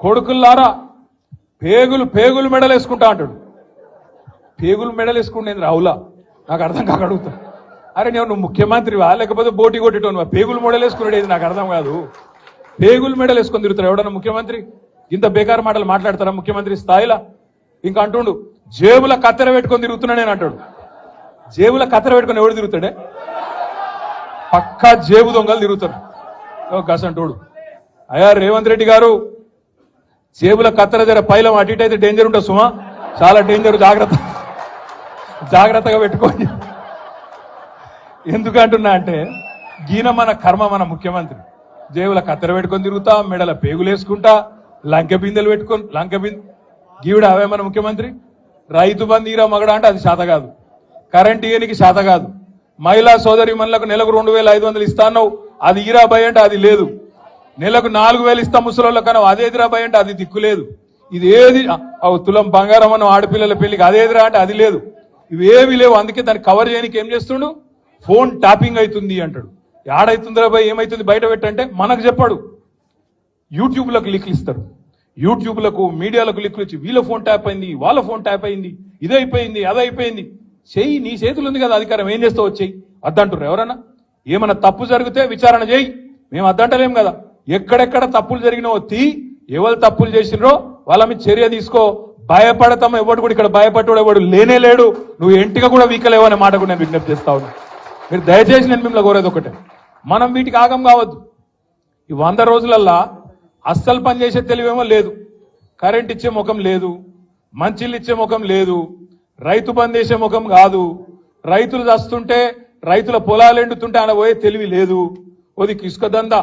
కొడుకుల్లారా పేగులు మెడలేసుకుంటా అంటాడు. పేగులు మెడలేసుకుంటేంది రావులా? నాకు అర్థం కాక అడుగుతా. అరే నువ్వు ముఖ్యమంత్రివా లేకపోతే బోటి కొట్టేటోనువా? పేగులు మెడలేసుకునేది నాకు అర్థం కాదు. పేగులు మెడలేసుకొని తిరుగుతారు ఎవడన్నా ముఖ్యమంత్రి? ఇంత బేకారు మాటలు మాట్లాడతారా ముఖ్యమంత్రి స్థాయిలో? ఇంకా అంటుండు జేబుల కత్తెర పెట్టుకొని తిరుగుతున్నా నేను అంటాడు. జేబుల కత్తెర పెట్టుకొని ఎవడు తిరుగుతాడే? పక్కా జేబు దొంగలు తిరుగుతారు గసంటోడు. అయ్యా రేవంత్ రెడ్డి గారు, జేబుల కత్తెర జర పైలం అటు ఇటు అయితే డేంజర్ ఉంటుంది సుమా, చాలా డేంజర్. జాగ్రత్తగా పెట్టుకోండి. ఎందుకంటున్నా అంటే గీన మన కర్మ. మన ముఖ్యమంత్రి జేబుల కత్తెర పెట్టుకొని తిరుగుతా, మెడల పేగులేసుకుంటా, లంకె బిందెలు పెట్టుకొని గీవిడ అవే మన ముఖ్యమంత్రి. రైతు బంధు ఈరా మగడా అంటే అది శాత కాదు. కరెంట్ ఇయనికి శాత కాదు. మహిళా సోదరి మనులకు నెలకు 2500 ఇస్తాను, అది ఈరా భయ అంటే అది లేదు. నెలకు 4000 ఇస్తా ముసలోళ్ళ కన్నా అదేదిరా భయ అంటే అది దిక్కులేదు. ఇది ఏది తులం బంగారం అన్న ఆడపిల్లల పెళ్లికి అదేదిరా అంటే అది లేదు. ఇవేవి లేవు. అందుకే దాన్ని కవర్ చేయడానికి ఏం చేస్తుండు? ఫోన్ ట్యాపింగ్ అవుతుంది అంటాడు. ఏడైతుందిరా భయ, ఏమైతుంది బయట పెట్టంటే మనకు చెప్పాడు. యూట్యూబ్లకు లింకులు ఇస్తారు. యూట్యూబ్లకు మీడియాలకు లింకులు ఇచ్చి వీళ్ళ ఫోన్ ట్యాప్ అయింది, వాళ్ళ ఫోన్ ట్యాప్ అయింది, ఇదైపోయింది అదైపోయింది. చెయ్యి, నీ చేతులు ఉంది కదా అధికారం, ఏం చేస్తావు వచ్చేయి. అద్దంటారు ఎవరన్నా? ఏమన్నా తప్పు జరిగితే విచారణ చేయి, మేము అద్దంటలేం కదా. ఎక్కడెక్కడ తప్పులు జరిగినో ఎవరు తప్పులు చేసినరో వాళ్ళ మీద చర్య తీసుకో. భయపడతాం ఎవడు కూడా, ఇక్కడ భయపడ్డాడు ఎవడు లేనే లేడు. నువ్వు ఎంటిగా కూడా వీకలేవు అనే మాట కూడా నేను విజ్ఞప్తి చేస్తా ఉన్నా. మీరు దయచేసి నేను మిమ్మల్ని కోరేది ఒకటే, మనం వీటికి ఆగం కావద్దు. ఈ 100 రోజులల్లా అస్సలు పనిచేసే తెలివేమో లేదు, కరెంట్ ఇచ్చే ముఖం లేదు, మంచిళ్ళు ఇచ్చే ముఖం లేదు, రైతు బంద్ చేసే ముఖం కాదు, రైతులు చస్తుంటే రైతుల పొలాలు ఎండుతుంటే ఆయన పోయే తెలివి లేదు. ఓదికు ఇసుక దందా,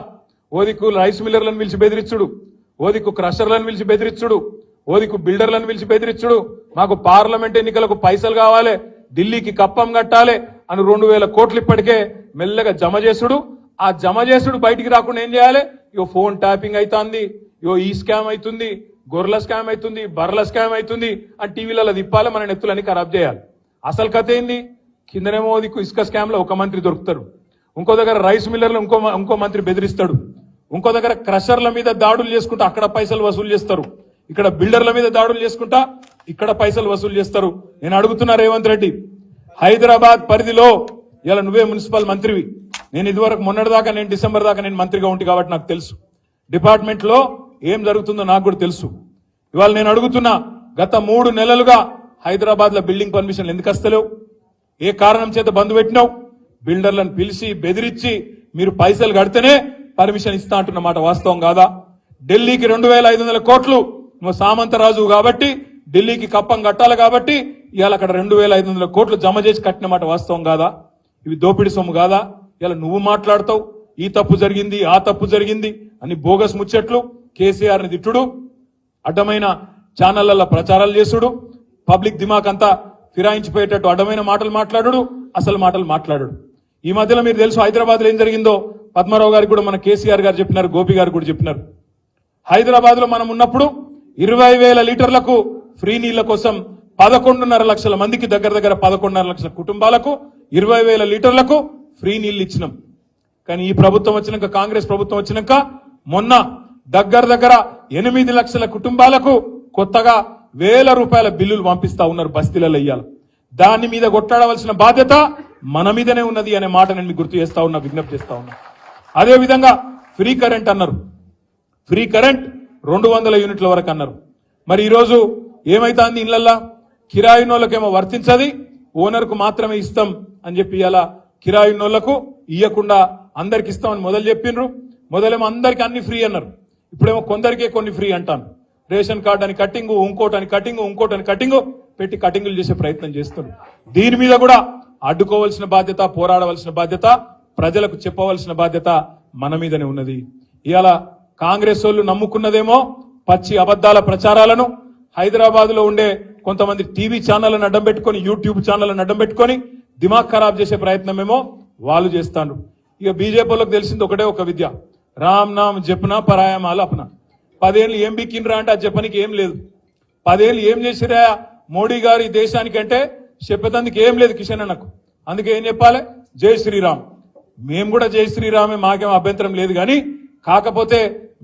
ఓదికు రైస్ మిల్లర్లను పిలిచి బెదిరించుడు, ఓదికు క్రషర్లను పిలిచి బెదిరించుడు, ఓదికు బిల్డర్లను పిలిచి బెదిరించుడు. మాకు పార్లమెంట్ ఎన్నికలకు పైసలు కావాలి, ఢిల్లీకి కప్పం కట్టాలి అని 2000 కోట్లు ఇప్పటికే మెల్లగా జమ చేసుడు. ఆ జమ చేసుడు బయటికి రాకుండా ఏం చేయాలి? ఇగో ఫోన్ ట్యాపింగ్ అవుతుంది, ఇగో ఈ స్కామ్ అవుతుంది, గొర్రెల స్కామ్ అవుతుంది, బర్రెల స్కామ్ అవుతుంది అని టీవీలలో తిప్పాలి, మన నెత్తులని ఖరాబ్ చేయాలి. అసలు కథ ఏంది? కిందనేమో ఇసుక స్కామ్ లో ఒక మంత్రి దొరుకుతారు, ఇంకో దగ్గర రైస్ మిల్లర్లు ఇంకో మంత్రి బెదిరిస్తాడు, ఇంకో దగ్గర క్రషర్ల మీద దాడులు చేసుకుంటా అక్కడ పైసలు వసూలు చేస్తారు, ఇక్కడ బిల్డర్ల మీద దాడులు చేసుకుంటా ఇక్కడ పైసలు వసూలు చేస్తారు. నేను అడుగుతున్నా రేవంత్ రెడ్డి, హైదరాబాద్ పరిధిలో ఇలా నువ్వే మున్సిపల్ మంత్రివి, నేను ఇదివరకు మొన్నటిదాకా నేను డిసెంబర్ దాకా నేను మంత్రిగా ఉంటి కాబట్టి నాకు తెలుసు డిపార్ట్మెంట్ లో ఏం జరుగుతుందో నాకు కూడా తెలుసు. ఇవాళ నేను అడుగుతున్నా, గత 3 నెలలుగా హైదరాబాద్ లో బిల్డింగ్ పర్మిషన్లు ఎందుకు వస్తలేవు? ఏ కారణం చేత బంద్ పెట్టినావు? బిల్డర్లను పిలిచి బెదిరించి మీరు పైసలు కడితేనే పర్మిషన్ ఇస్తా అంటున్న మాట వాస్తవం కాదా? ఢిల్లీకి 2500 కోట్లు నువ్వు సామంతరాజు కాబట్టి ఢిల్లీకి కప్పం కట్టాలి కాబట్టి ఇవాళ అక్కడ 2500 కోట్లు జమ చేసి కట్టిన మాట వాస్తవం కాదా? ఇవి దోపిడి సొమ్ము కాదా? ఇలా నువ్వు మాట్లాడతావు ఈ తప్పు జరిగింది ఆ తప్పు జరిగింది అని బోగస్ ముచ్చట్లు, కేసీఆర్ ని తిట్టుడు, అడ్డమైన ఛానళ్లలో ప్రచారాలు చేసుడు, పబ్లిక్ దిమాక్ అంతా ఫిరాయించిపోయేటట్టు అడ్డమైన మాటలు మాట్లాడు, అసలు మాటలు మాట్లాడు. ఈ మధ్యలో మీరు తెలుసు హైదరాబాద్ లో ఏం జరిగిందో పద్మారావు గారికి కూడా మన కేసీఆర్ గారు చెప్పినారు, గోపి గారు కూడా చెప్పినారు. హైదరాబాద్ లో మనం ఉన్నప్పుడు 20,000 లీటర్లకు ఫ్రీ నీళ్ల కోసం 11.5 లక్షల మందికి దగ్గర 11.5 లక్షల కుటుంబాలకు 20,000 లీటర్లకు ఫ్రీ నీళ్లు ఇచ్చినాం. కానీ ఈ ప్రభుత్వం వచ్చినాక, కాంగ్రెస్ ప్రభుత్వం వచ్చినాక మొన్న దగ్గర 8 లక్షల కుటుంబాలకు కొత్తగా 1000 రూపాయల బిల్లులు పంపిస్తా ఉన్నారు బస్తీలలో. ఇయ్యాలి దాని మీద కొట్లాడవలసిన బాధ్యత మన మీదనే ఉన్నది అనే మాట నేను మీకు గుర్తు చేస్తా ఉన్నా, విజ్ఞప్తి చేస్తా ఉన్నా. అదే విధంగా ఫ్రీ కరెంట్ అన్నారు, ఫ్రీ కరెంట్ 200 యూనిట్ల వరకు అన్నారు. మరి ఈరోజు ఏమైతుంది? ఇళ్లల్లా కిరాయినోళ్ళకేమో వర్తించది, ఓనర్ కు మాత్రమే ఇస్తాం అని చెప్పి ఇలా కిరాయినోళ్లకు ఇయ్యకుండా అందరికి ఇస్తామని మొదలు చెప్పిండ్రు. మొదలేమో అందరికి అన్ని ఫ్రీ అన్నారు, ఇప్పుడేమో కొందరికే కొన్ని ఫ్రీ అంటాను. రేషన్ కార్డు అని కట్టింగు, ఇంకోటని కట్టింగు పెట్టి కటింగులు చేసే ప్రయత్నం చేస్తున్నారు. దీని మీద కూడా అడ్డుకోవాల్సిన బాధ్యత, పోరాడవలసిన బాధ్యత, ప్రజలకు చెప్పవలసిన బాధ్యత మన మీదనే ఉన్నది. ఇవాళ కాంగ్రెస్ వాళ్ళు నమ్ముకున్నదేమో పచ్చి అబద్దాల ప్రచారాలను, హైదరాబాద్ లో ఉండే కొంతమంది టీవీ ఛానళ్లను అడ్డం పెట్టుకుని, యూట్యూబ్ ఛానళ్లను అడ్డం పెట్టుకుని దిమాగ్ ఖరాబ్ చేసే ప్రయత్నమేమో వాళ్ళు చేస్తాను. ఇక బీజేపీలకు తెలిసింది ఒకటే ఒక విద్య, రామ్ నామ్ జపనా పరాయమాల అపనా. 10 ఏళ్ళు ఏం బిక్కినరా అంటే అది చెప్పనికి ఏం లేదు. 10 ఏళ్ళు ఏం చేసిరా మోడీ గారు ఈ దేశానికి అంటే చెప్పేందుకు ఏం లేదు కిషన్ అన్నకు. అందుకే ఏం చెప్పాలి? జై శ్రీరామ్. మేము కూడా జై శ్రీరామే, మాకేం అభ్యంతరం లేదు. కానీ కాకపోతే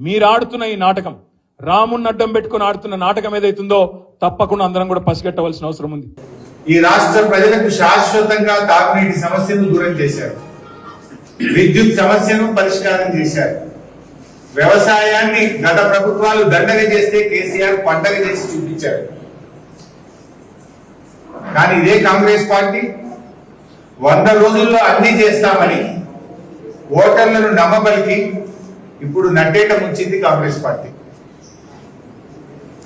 మీరు ఆడుతున్న ఈ నాటకం, రాముణ్ణి అడ్డం పెట్టుకుని ఆడుతున్న నాటకం ఏదైతుందో తప్పకుండా అందరం కూడా పసిగట్టవలసిన అవసరం ఉంది. ఈ రాష్ట్ర ప్రజలకు శాశ్వతంగా తాగునీటి సమస్యను దూరం చేశారు, విద్యుత్ సమస్యను పరిష్కారం చేశారు, వ్యవసాయాన్ని గత ప్రభుత్వాలు దండగ చేస్తే కేసీఆర్ పండగ చేసి చూపించారు. కానీ ఇదే కాంగ్రెస్ పార్టీ 100 రోజుల్లో అన్ని చేస్తామని ఓటర్లను నమ్మబలికి ఇప్పుడు నట్టేట ముంచింది కాంగ్రెస్ పార్టీ.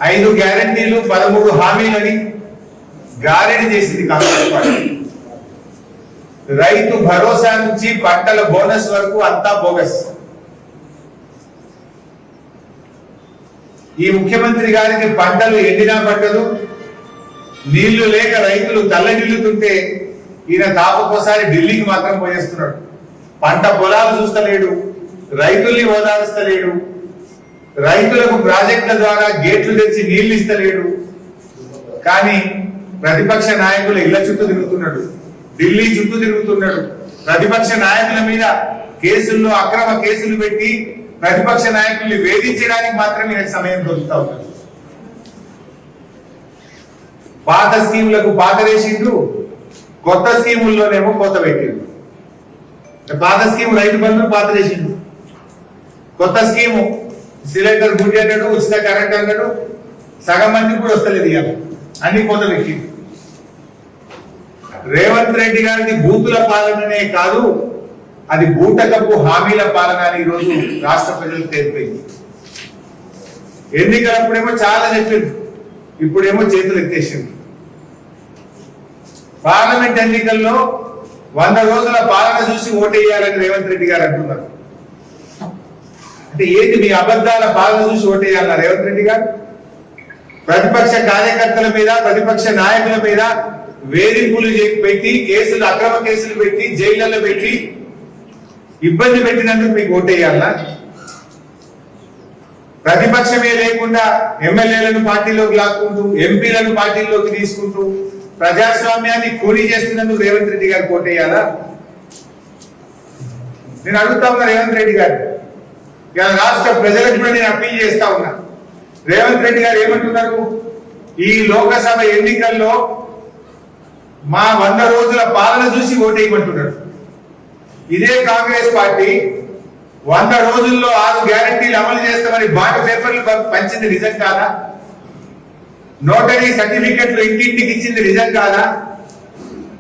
5 గ్యారంటీలు 13 హామీలని గారెడి చేసింది కాంగ్రెస్ పార్టీ. రైతు భరోసా నుంచి పంటల బోనస్ వరకు అంతా బోగస్. ఈ ముఖ్యమంత్రి గారికి పంటలు ఎండినా పట్టదు, నీళ్లు లేక రైతులు తల్లడిల్లుతుంటే ఈయన తాపకోసారి ఢిల్లీకి మాత్రం పోయేస్తున్నాడు. పంట పొలాలు చూస్తలేడు, రైతుల్ని ఓదారుస్తలేడు, రైతులకు ప్రాజెక్టుల ద్వారా గేట్లు తెచ్చి నీళ్లు ఇస్తలేడు. కానీ ప్రతిపక్ష నాయకుల ఇళ్ల చుట్టూ తిరుగుతున్నాడు, ఢిల్లీ చుట్టూ తిరుగుతున్నాడు. ప్రతిపక్ష నాయకుల మీద కేసుల్లో అక్రమ కేసులు పెట్టి ప్రతిపక్ష నాయకుల్ని వేధించడానికి మాత్రమే ఈయనకు సమయం దొరుకుతా ఉన్నది. పాత స్కీములకు పాతరేసిండు, కొత్త స్కీముల్లోనేమో కొత్త పెట్టిండు. పాత స్కీము రైతు బంధు పాతరేసిండు, కొత్త స్కీము సిలిండర్ గుడ్డి అన్నాడు, ఉచిత కరెంట్ అన్నాడు, సగం మందికి కూడా వస్తలేదు. ఇవాళ అన్ని కొత్త పెట్టిండు. రేవంత్ రెడ్డి గారిది బూతుల పాలననే కాదు, అది బూటకపు హామీల పాలన అని ఈరోజు రాష్ట్ర ప్రజలకు తెలిపోయింది. ఎన్నికలప్పుడేమో చాలా చెప్పింది, ఇప్పుడేమో చేతులు ఎత్తేసింది. పార్లమెంట్ ఎన్నికల్లో 100 రోజుల పాలన చూసి ఓటేయాలని రేవంత్ రెడ్డి గారు అంటున్నారు. అంటే ఏంటి మీ అబద్ధాల పాలన చూసి ఓటేయాలన్న రేవంత్ రెడ్డి గారు? ప్రతిపక్ష కార్యకర్తల మీద, ప్రతిపక్ష నాయకుల మీద వేధింపులు పెట్టి, కేసులు, అక్రమ కేసులు పెట్టి, జైళ్లలో పెట్టి ఇబ్బంది పెట్టినందుకు మీకు ఓటేయాలనా? ప్రతిపక్షమే లేకుండా ఎమ్మెల్యేలను పార్టీలోకి లాక్కుంటూ, ఎంపీలను పార్టీలోకి తీసుకుంటూ ప్రజాస్వామ్యాన్ని కూలీ చేస్తున్నందుకు రేవంత్ రెడ్డి గారు ఓటేయాలా? నేను అడుగుతా ఉన్నా రేవంత్ రెడ్డి గారు. ఇలా రాష్ట్ర ప్రజలకు కూడా నేను అప్పీల్ చేస్తా ఉన్నా. రేవంత్ రెడ్డి గారు ఏమంటున్నారు? ఈ లోకసభ ఎన్నికల్లో మా 100 రోజుల పాలన చూసి ఓటేయమంటున్నారు. ఇదే కాంగ్రెస్ పార్టీ 100 రోజుల్లో 6 గ్యారంటీలు అమలు చేస్తామని బాండ్ పేపర్లు పంచింది నిజం కాదా? నోటరీ సర్టిఫికెట్లు ఇంటింటికి ఇచ్చింది నిజం కాదా?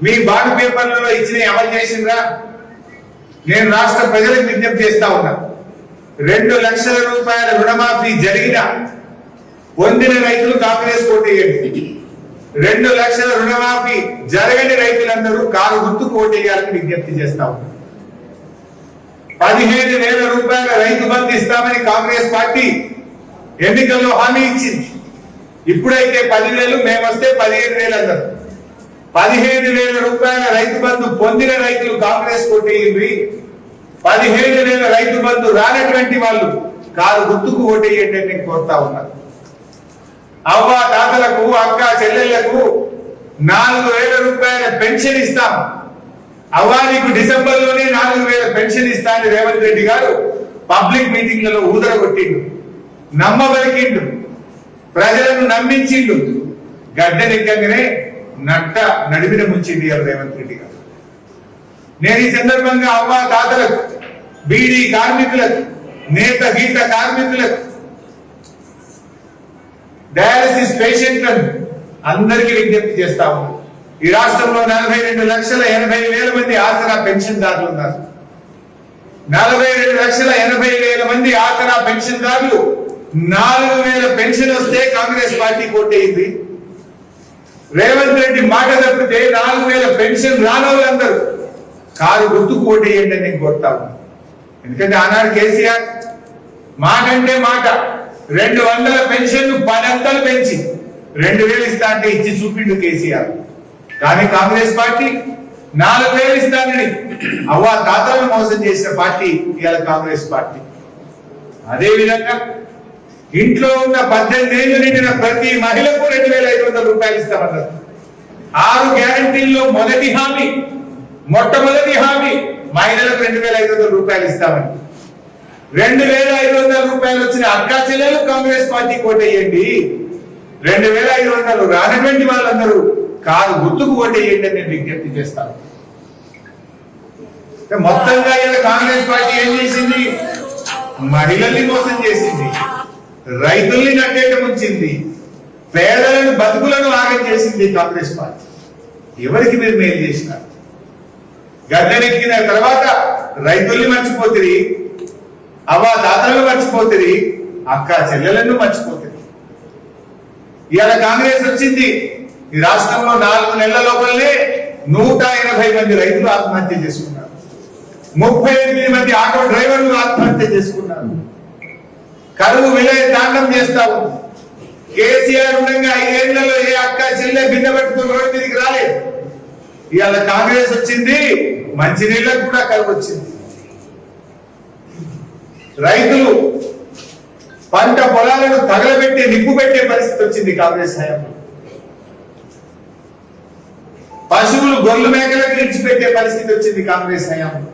మీ బాండ్ పేపర్లలో ఇచ్చిన అమలు చేసిందా? నేను రాష్ట్ర ప్రజలకు విజ్ఞప్తి చేస్తా ఉన్నా. 2 లక్షల రూపాయల రుణమాఫీ జరిగిన పొందిన రైతులు కాంగ్రెస్ ఓటేయండి. 2 లక్షల రుణమాఫీ జరగని రైతులందరూ కారు గుర్తుకు ఓటేయాలని విజ్ఞప్తి చేస్తా ఉన్నారు. 15,000 రూపాయల రైతు బంధు ఇస్తామని కాంగ్రెస్ పార్టీ ఎన్నికల్లో హామీ ఇచ్చింది. ఇప్పుడైతే 10,000, మేమొస్తే 15,000 అన్నారు. 15,000 రూపాయల రైతు బంధు పొందిన రైతులు కాంగ్రెస్ ఓటేయండి. 15,000 రైతు బంధు రానటువంటి వాళ్ళు కారు గుర్తుకు ఓటేయండి అని కోరుతా ఉన్నారు. అవ్వ తాతలకు, అక్క చెల్లెళ్లకు 4,000 రూపాయల పెన్షన్ ఇస్తాం. అవ్వా నీకు డిసెంబర్లోనే 4,000 పెన్షన్ ఇస్తానని రేవంత్ రెడ్డి గారు పబ్లిక్ మీటింగ్లలో ఊదరగొట్టిండు, నమ్మబలికిండు, ప్రజలను నమ్మించిండు. గడ్డెనెక్కగానే నట్ట నడిమిన ముంచింది రేవంత్ రెడ్డి గారు. నేను ఈ సందర్భంగా అవ్వ తాతలకు, బీడీ కార్మికులకు, నేత గీత కార్మికులకు, డయాలసిస్ పేషెంట్లను అందరికీ విజ్ఞప్తి చేస్తా ఉన్నాను. ఈ రాష్ట్రంలో 42,80,000 మంది ఆసరా పెన్షన్దారులు ఉన్నారు. 42,80,000 మంది ఆసరా పెన్షన్దారులు 4,000 పెన్షన్ వస్తే కాంగ్రెస్ పార్టీ కోటేయింది. రేవంత్ రెడ్డి మాట తప్పితే 4,000 పెన్షన్ రానోళ్ళందరూ కారు గుర్తుకు ఓటేయండి అని నేను కోరుతా ఉన్నాను. ఎందుకంటే ఆనాడు కేసీఆర్ మాట అంటే మాట 200 పెన్షన్ 10 అంతలు పెంచి 2,000 ఇస్తా అంటే ఇచ్చి చూపిండు కేసీఆర్. కానీ కాంగ్రెస్ పార్టీ 4,000 ఇస్తానని అవ్వా తాతలను మోసం చేసిన పార్టీ ఇవాళ కాంగ్రెస్ పార్టీ. అదే విధంగా ఇంట్లో ఉన్న 18 ఏళ్లు నిండిన ప్రతి మహిళకు 2,500 రూపాయలు ఇస్తామన్నారు. 6 గ్యారంటీల్లో మొట్టమొదటి హామీ మహిళలకు 2,500 రూపాయలు ఇస్తామని. 2,500 రూపాయలు వచ్చిన అక్కా చెల్లెలు కాంగ్రెస్ పార్టీ కోటేయండి. 2,500 రానటువంటి వాళ్ళందరూ కారు గుర్తుకు ఓటేయండి అని నేను విజ్ఞప్తి చేస్తాను. మొత్తంగా ఇలా కాంగ్రెస్ పార్టీ ఏం చేసింది? మహిళల్ని మోసం చేసింది, రైతుల్ని నట్టేట ముంచింది, పేదలను బతుకులను ఆగం చేసింది కాంగ్రెస్ పార్టీ. ఎవరికి మీరు మేలు చేసినారు? గద్దెనెక్కిన తర్వాత రైతుల్ని మర్చిపోతుంది, అవ్వాతాతలను మర్చిపోతుంది, అక్క చెల్లెలను మర్చిపోతుంది. ఇవాళ కాంగ్రెస్ వచ్చింది, ఈ రాష్ట్రంలో 4 నెలల లోపలనే 180 మంది రైతులు ఆత్మహత్య చేసుకున్నారు, 38 మంది ఆటో డ్రైవర్లు ఆత్మహత్య చేసుకున్నారు. కరువు విలయ తాండం చేస్తా ఉంది. కేసీఆర్ ఉండగా 5 ఏళ్లలో ఏ అక్క చెల్లె బిడ్డ పట్టుకుని రోడ్డు మీదకి రాలేదు. ఇవాళ కాంగ్రెస్ వచ్చింది, మంచినీళ్ళకు కూడా కరువు వచ్చింది. రైతులు పంట పొలాలను తగలబెట్టి నిప్పు పెట్టే పరిస్థితి వచ్చింది కాంగ్రెస్ హయాంలో. పశువులు గొర్రెలు మేకలకు విడిచిపెట్టే పరిస్థితి వచ్చింది కాంగ్రెస్ హయాంలో.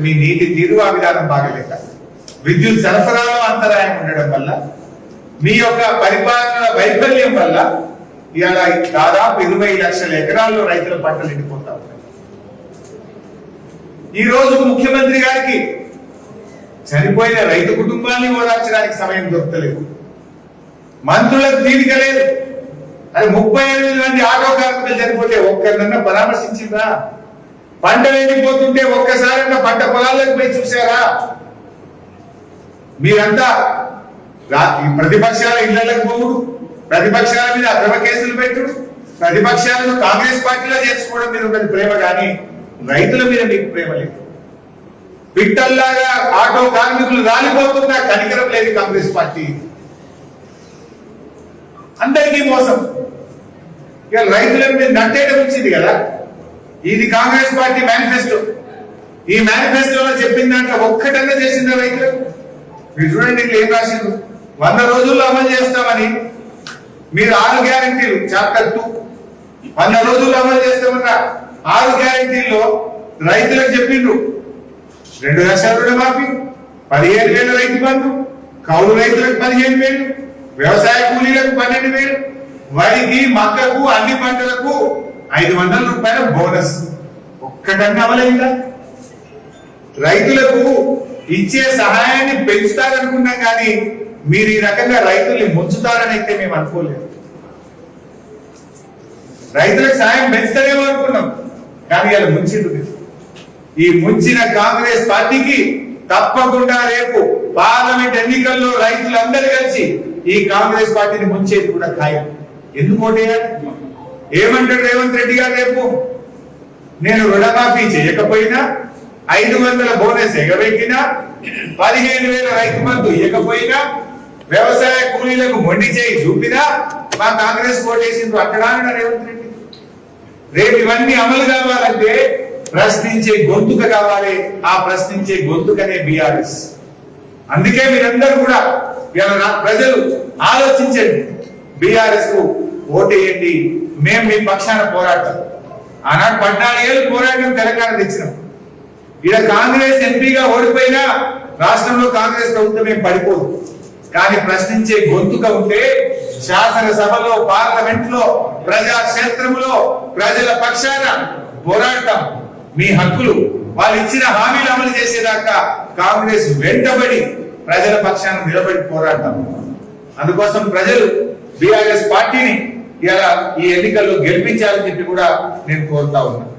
మీ నీటి తీరు ఆ విధానం బాగలేక, విద్యుత్ సరఫరాలో అంతరాయం ఉండడం వల్ల, మీ యొక్క పరిపాలన వైఫల్యం వల్ల ఇవాళ దాదాపు 20 లక్షల ఎకరాల్లో రైతుల పంటలు ఎండిపోతా ఉన్నాయి. ఈ రోజు ముఖ్యమంత్రి గారికి చనిపోయిన రైతు కుటుంబాన్ని ఓదార్చడానికి సమయం దొరకలేదు, మంత్రులకు తీరిక లేదు. అది 38 మంది ఆటో కార్మికులు చనిపోతే ఒక్కరినన్నా పరామర్శించిందా? పంటలు ఎండిపోతుంటే ఒక్కసారన్నా పంట పొలాలకు పోయి చూసారా? మీరంతా ప్రతిపక్షాల ఇళ్లకు పోవుడు, ప్రతిపక్షాల మీద అక్రమ కేసులు పెట్టుడు, ప్రతిపక్షాలను కాంగ్రెస్ పార్టీలో చేర్చుకోవడం మీద ఉన్నది ప్రేమ, కానీ రైతుల మీద మీకు ప్రేమ లేదు. పిట్టల్లాగా ఆటో కార్మికులు రాలిపోతున్నా కనికరం లేదు కాంగ్రెస్ పార్టీ. అందరికీ మోసం. ఇక రైతుల మీద నట్టేయడం వచ్చింది కదా, ఇది కాంగ్రెస్ పార్టీ మేనిఫెస్టో. ఈ మేనిఫెస్టోలో చెప్పిన దాంట్లో ఒక్కటన్నా చేసిందా రైతులకు? మీరు చూడండి, ఏం రాసిండు? 100 రోజుల్లో అమలు చేస్తామని మీరు 6 గ్యారెంటీలు చాప్టర్ 2 100 రోజుల్లో అమలు చేస్తామన్న 6 గ్యారెంటీల్లో రైతులకు చెప్పిండ్రు 2 లక్షల రుణమాఫీ, 15,000 రైతు బంధు, కౌలు రైతులకు 15,000, వ్యవసాయ కూలీలకు 12,000, వరికి మక్కకు అన్ని పంటలకు 500 రూపాయల బోనస్. ఒక్కటన్నా అమలైందా? రైతులకు ఇచ్చే సహాయాన్ని పెంచుతారనుకున్నాం, కానీ మీరు ఈ రకంగా రైతుల్ని ముంచుతారని అయితే మేము అనుకోలేదు. రైతులకు సాయం పెంచుతారేమో అనుకున్నాం, కానీ ఇలా ముంచిండు. ఈ ముంచిన కాంగ్రెస్ పార్టీకి తప్పకుండా రేపు పార్లమెంట్ ఎన్నికల్లో రైతులందరూ కలిసి ఈ కాంగ్రెస్ పార్టీని ముంచేది కూడా ఖాయం. ఎందుకు ఓటేయాలి? ఏమంటాడు రేవంత్ రెడ్డి గారు? రేపు నేను రుణమాఫీ చేయకపోయినా, 500 బోనస్ ఎగబెట్టినా, 15,000 రైతు బంధు ఇవ్వకపోయినా, వ్యవసాయ కూలీలకు మొండి చేయి చూపినా మా కాంగ్రెస్ ఓటేసిండ్రు అక్కడ రేవంత్ రెడ్డి. రేపు ఇవన్నీ అమలు కావాలంటే ప్రశ్నించే గొంతుక కావాలి. ఆ ప్రశ్నించే గొంతుకనే బీఆర్ఎస్. అందుకే మీరందరూ కూడా ప్రజలు ఆలోచించండి, బీఆర్ఎస్ కు ఓటేయండి. మేము మీ పక్షాన పోరాడతాం. ఆనాడు 14 ఏళ్ళు పోరాటం తెలంగాణ తెచ్చినాం. ఇక్కడ కాంగ్రెస్ ఎంపీగా ఓడిపోయినా రాష్ట్రంలో కాంగ్రెస్ ప్రభుత్వం ఏం పడిపోదు, కానీ ప్రశ్నించే గొంతుక ఉంటే శాసనసభలో, పార్లమెంట్ లో, ప్రజాక్షేత్రంలో ప్రజల పక్షాన పోరాడతాం. మీ హక్కులు, వాళ్ళు ఇచ్చిన హామీలు అమలు చేసేదాకా కాంగ్రెస్ వెంటబడి ప్రజల పక్షాన నిలబడి పోరాడతాం. అందుకోసం ప్రజలు బీఆర్ఎస్ పార్టీని ఇలా ఈ ఎన్నికల్లో గెలిపించాలని చెప్పి కూడా నేను కోరుతా ఉన్నాను.